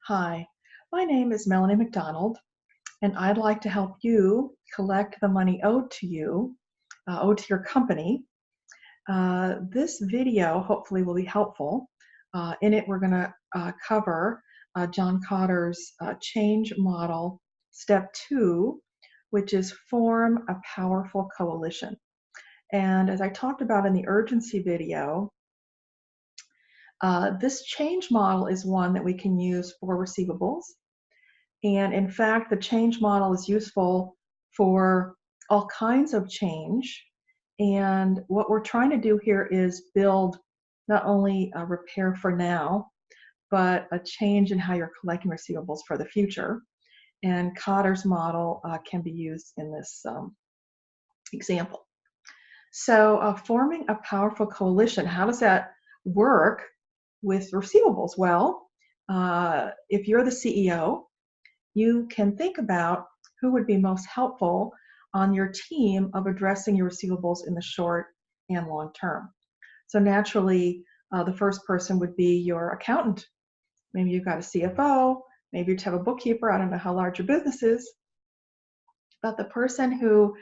Hi, my name is Melanie McDonald, and I'd like to help you collect the money owed to your company. This video hopefully will be helpful. In it, we're going to cover John Kotter's change model, step 2, which is form a powerful coalition. And as I talked about in the urgency video, this change model is one that we can use for receivables. And in fact, the change model is useful for all kinds of change. And what we're trying to do here is build not only a repair for now, but a change in how you're collecting receivables for the future. And Kotter's model can be used in this example. So forming a powerful coalition, how does that work with receivables? Well, if you're the CEO, you can think about who would be most helpful on your team of addressing your receivables in the short and long term. So naturally, the first person would be your accountant. Maybe you've got a CFO, maybe you have a bookkeeper. I don't know how large your business is, but the person who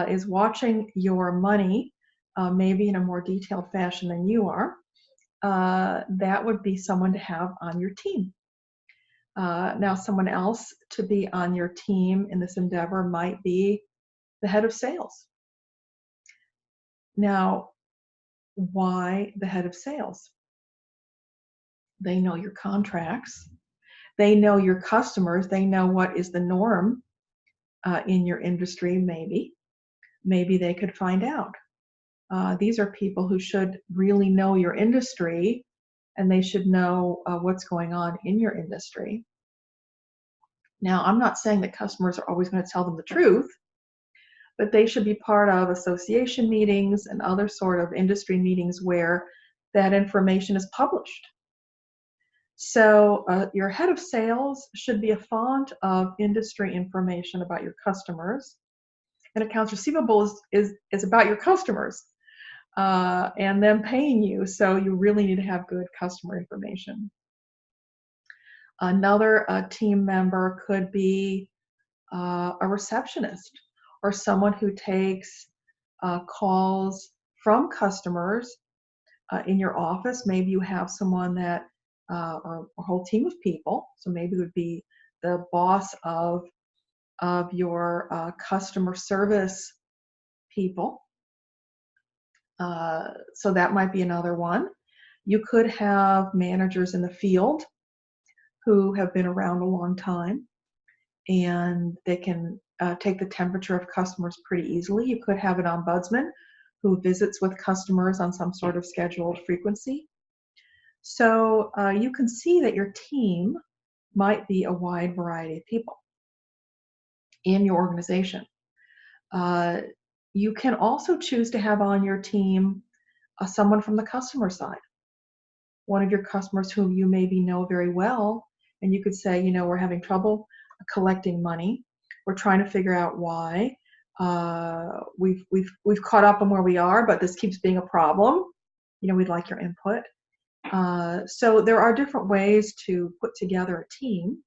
is watching your money, maybe in a more detailed fashion than you are, that would be someone to have on your team. Now, someone else to be on your team in this endeavor might be the head of sales. Now, why the head of sales? They know your contracts. They know your customers. They know what is the norm in your industry, maybe. Maybe they could find out. These are people who should really know your industry, and they should know what's going on in your industry. Now, I'm not saying that customers are always going to tell them the truth, but they should be part of association meetings and other sort of industry meetings where that information is published. So your head of sales should be a font of industry information about your customers. And accounts receivable is about your customers and them paying you. So you really need to have good customer information. Another team member could be a receptionist or someone who takes calls from customers in your office. Maybe you have someone that, or a whole team of people, so maybe it would be the boss of your customer service people. So that might be another one. You could have managers in the field who have been around a long time, and they can take the temperature of customers pretty easily. You could have an ombudsman who visits with customers on some sort of scheduled frequency. So you can see that your team might be a wide variety of people in your organization. You can also choose to have on your team someone from the customer side, one of your customers whom you maybe know very well, and you could say, we're having trouble collecting money. We're trying to figure out why. We've caught up on where we are, but this keeps being a problem. We'd like your input. So there are different ways to put together a team,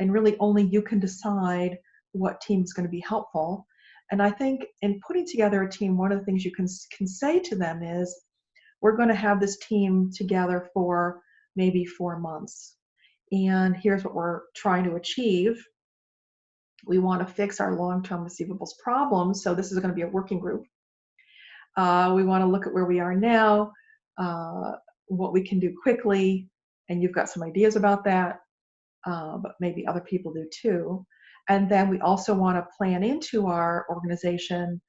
and really only you can decide what team is going to be helpful. And I think in putting together a team, one of the things you can say to them is, we're going to have this team together for maybe 4 months. And here's what we're trying to achieve. We want to fix our long-term receivables problems. So this is going to be a working group. We want to look at where we are now, what we can do quickly. And you've got some ideas about that, but maybe other people do too. And then we also want to plan into our organization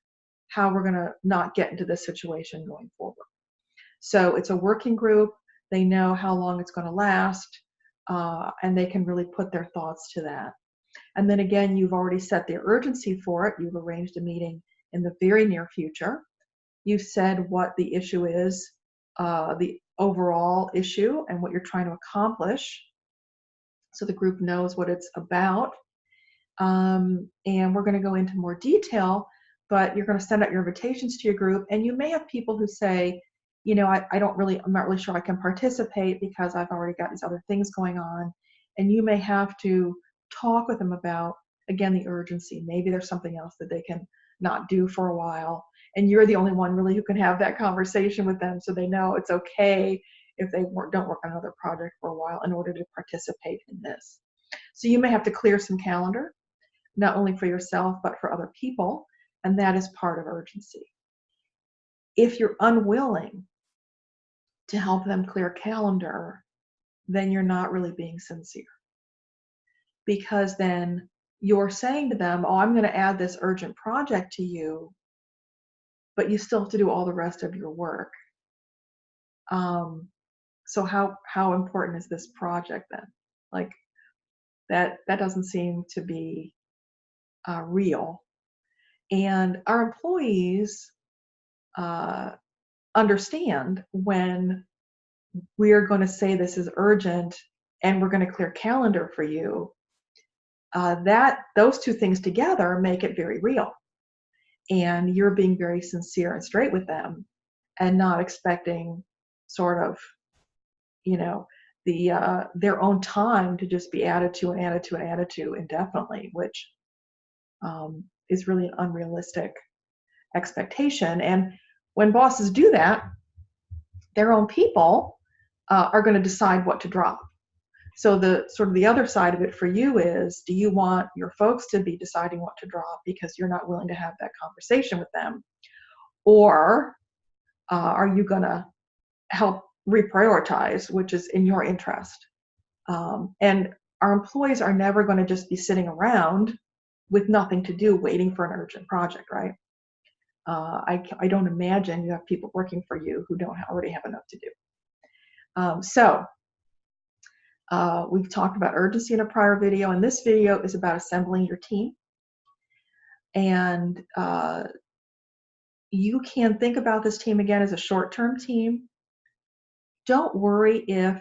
how we're going to not get into this situation going forward. So it's a working group. They know how long it's going to last, and they can really put their thoughts to that. And then again, you've already set the urgency for it. You've arranged a meeting in the very near future. You've said what the issue is, the overall issue, and what you're trying to accomplish, so the group knows what it's about. And we're going to go into more detail, but you're going to send out your invitations to your group, and you may have people who say, I'm not really sure I can participate because I've already got these other things going on, And you may have to talk with them about, again, the urgency. Maybe there's something else that they can not do for a while. And you're the only one really who can have that conversation with them so they know it's okay if they don't work on another project for a while in order to participate in this. So you may have to clear some calendar, not only for yourself, but for other people. And that is part of urgency. If you're unwilling to help them clear calendar, then you're not really being sincere. Because then you're saying to them, oh, I'm going to add this urgent project to you, but you still have to do all the rest of your work. So how important is this project then? Like that doesn't seem to be real. And our employees understand when we're going to say this is urgent and we're going to clear calendar for you, that those two things together make it very real. And you're being very sincere and straight with them and not expecting sort of, their own time to just be added to and added to and added to indefinitely, which is really an unrealistic expectation. And when bosses do that, their own people are going to decide what to drop. So the sort of the other side of it for you is, do you want your folks to be deciding what to drop because you're not willing to have that conversation with them? Or are you going to help reprioritize, which is in your interest? And our employees are never going to just be sitting around with nothing to do waiting for an urgent project, right? I don't imagine you have people working for you who don't already have enough to do. So we've talked about urgency in a prior video, and this video is about assembling your team. And you can think about this team again as a short-term team. Don't worry if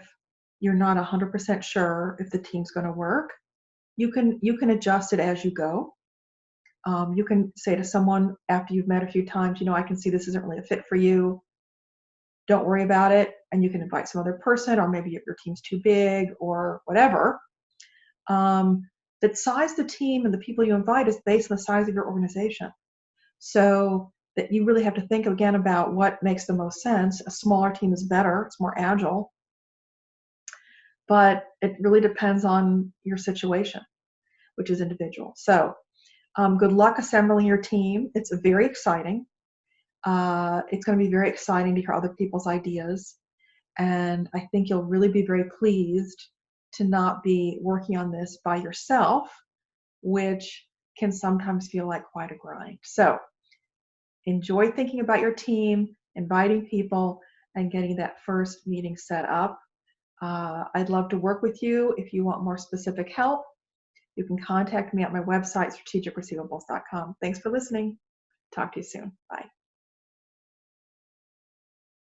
you're not 100% sure if the team's going to work. You can adjust it as you go. You can say to someone after you've met a few times, I can see this isn't really a fit for you. Don't worry about it. And you can invite some other person, or maybe your team's too big or whatever. That size of the team and the people you invite is based on the size of your organization. So that you really have to think again about what makes the most sense. A smaller team is better. It's more agile. But it really depends on your situation, which is individual. So good luck assembling your team. It's very exciting. It's going to be very exciting to hear other people's ideas. And I think you'll really be very pleased to not be working on this by yourself, which can sometimes feel like quite a grind. So enjoy thinking about your team, inviting people, and getting that first meeting set up. I'd love to work with you. If you want more specific help, you can contact me at my website, strategicreceivables.com. Thanks for listening. Talk to you soon. Bye.